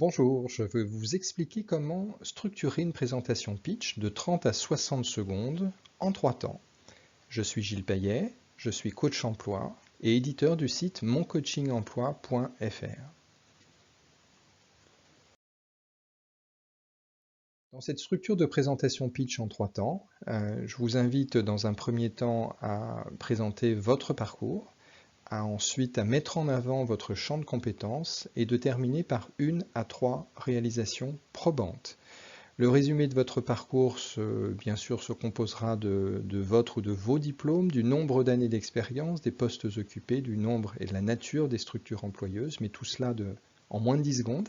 Bonjour, je vais vous expliquer comment structurer une présentation pitch de 30 à 60 secondes en 3 temps. Je suis Gilles Payet, je suis coach emploi et éditeur du site moncoachingemploi.fr. Dans cette structure de présentation pitch en 3 temps, je vous invite dans un premier temps à présenter votre parcours, ensuite à mettre en avant votre champ de compétences et de terminer par 1 à 3 réalisations probantes. Le résumé de votre parcours, bien sûr, se composera de votre ou de vos diplômes, du nombre d'années d'expérience, des postes occupés, du nombre et de la nature des structures employeuses, mais tout cela en moins de 10 secondes,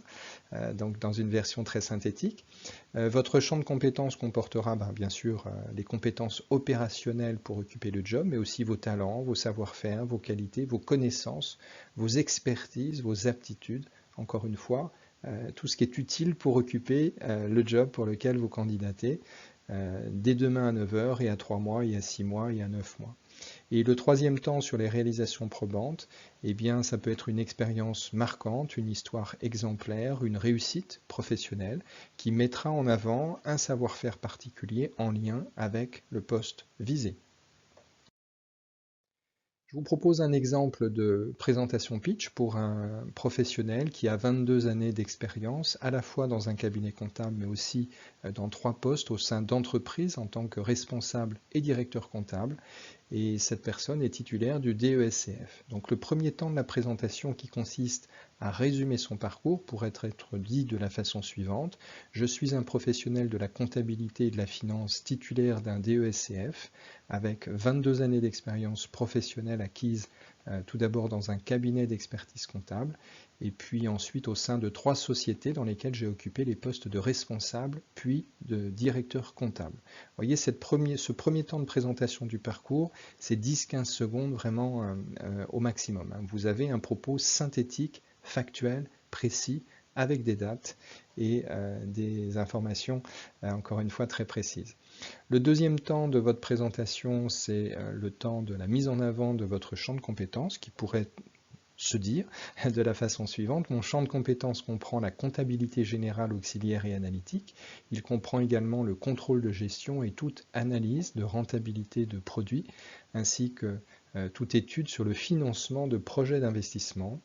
donc dans une version très synthétique. Votre champ de compétences comportera bien sûr les compétences opérationnelles pour occuper le job, mais aussi vos talents, vos savoir-faire, vos qualités, vos connaissances, vos expertises, vos aptitudes, encore une fois, tout ce qui est utile pour occuper le job pour lequel vous candidatez, dès demain à 9 heures et à 3 mois et à 6 mois et à 9 mois. Et le troisième temps sur les réalisations probantes, eh bien, ça peut être une expérience marquante, une histoire exemplaire, une réussite professionnelle qui mettra en avant un savoir-faire particulier en lien avec le poste visé. Je vous propose un exemple de présentation pitch pour un professionnel qui a 22 années d'expérience, à la fois dans un cabinet comptable, mais aussi dans 3 postes au sein d'entreprises en tant que responsable et directeur comptable. Et cette personne est titulaire du DESCF. Donc le premier temps de la présentation qui consiste à résumer son parcours pourrait être dit de la façon suivante. Je suis un professionnel de la comptabilité et de la finance titulaire d'un DESCF avec 22 années d'expérience professionnelle acquise tout d'abord dans un cabinet d'expertise comptable et puis ensuite au sein de 3 sociétés dans lesquelles j'ai occupé les postes de responsable puis de directeur comptable. Vous voyez, ce premier temps de présentation du parcours, c'est 10-15 secondes vraiment au maximum. Vous avez un propos synthétique, factuel, précis, avec des dates et des informations, encore une fois, très précises. Le deuxième temps de votre présentation, c'est le temps de la mise en avant de votre champ de compétences qui pourrait se dire de la façon suivante. Mon champ de compétences comprend la comptabilité générale, auxiliaire et analytique. Il comprend également le contrôle de gestion et toute analyse de rentabilité de produits, ainsi que toute étude sur le financement de projets d'investissement.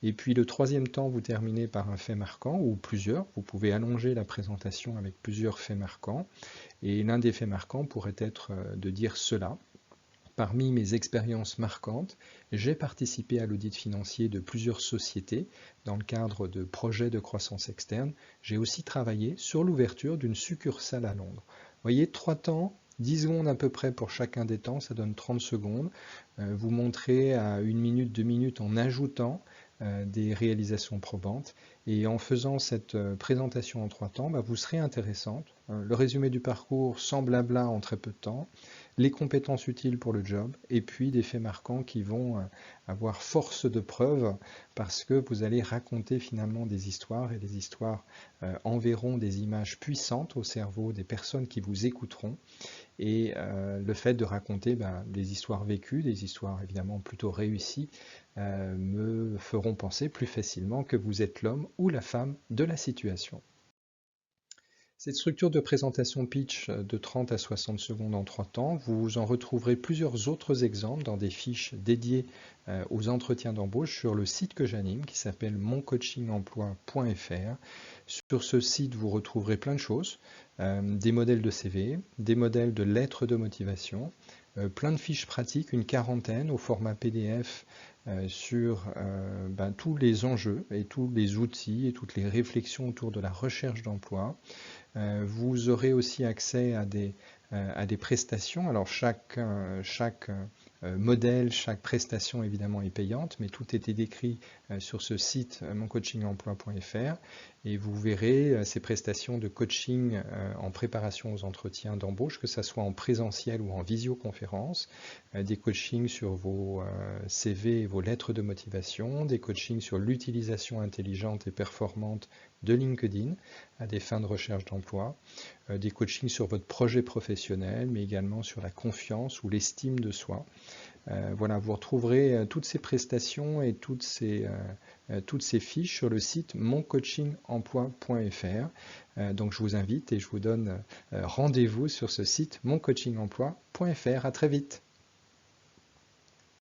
Et puis le troisième temps, vous terminez par un fait marquant ou plusieurs. Vous pouvez allonger la présentation avec plusieurs faits marquants. Et l'un des faits marquants pourrait être de dire cela. Parmi mes expériences marquantes, j'ai participé à l'audit financier de plusieurs sociétés dans le cadre de projets de croissance externe. J'ai aussi travaillé sur l'ouverture d'une succursale à Londres. Vous voyez, 3 temps, 10 secondes à peu près pour chacun des temps, ça donne 30 secondes. Vous montrez à 1 minute, 2 minutes en ajoutant des réalisations probantes. Et en faisant cette présentation en 3 temps, vous serez intéressante. Le résumé du parcours sans blabla en très peu de temps, les compétences utiles pour le job, et puis des faits marquants qui vont avoir force de preuve parce que vous allez raconter finalement des histoires et les histoires enverront des images puissantes au cerveau des personnes qui vous écouteront. Et le fait de raconter des histoires vécues, des histoires évidemment plutôt réussies, me feront penser plus facilement que vous êtes l'homme ou la femme de la situation. Cette structure de présentation pitch de 30 à 60 secondes en 3 temps, vous en retrouverez plusieurs autres exemples dans des fiches dédiées aux entretiens d'embauche sur le site que j'anime qui s'appelle moncoachingemploi.fr. Sur ce site, vous retrouverez plein de choses, des modèles de CV, des modèles de lettres de motivation, plein de fiches pratiques, une quarantaine au format PDF sur tous les enjeux et tous les outils et toutes les réflexions autour de la recherche d'emploi. Vous aurez aussi accès à des prestations. Alors chaque modèle, chaque prestation évidemment est payante, mais tout est décrit sur ce site moncoachingemploi.fr et vous verrez ces prestations de coaching en préparation aux entretiens d'embauche, que ce soit en présentiel ou en visioconférence, des coachings sur vos CV et vos lettres de motivation, des coachings sur l'utilisation intelligente et performante de LinkedIn à des fins de recherche d'emploi, des coachings sur votre projet professionnel, mais également sur la confiance ou l'estime de soi. Voilà, vous retrouverez toutes ces prestations et toutes ces fiches sur le site moncoachingemploi.fr. Donc je vous invite et je vous donne rendez-vous sur ce site moncoachingemploi.fr. À très vite.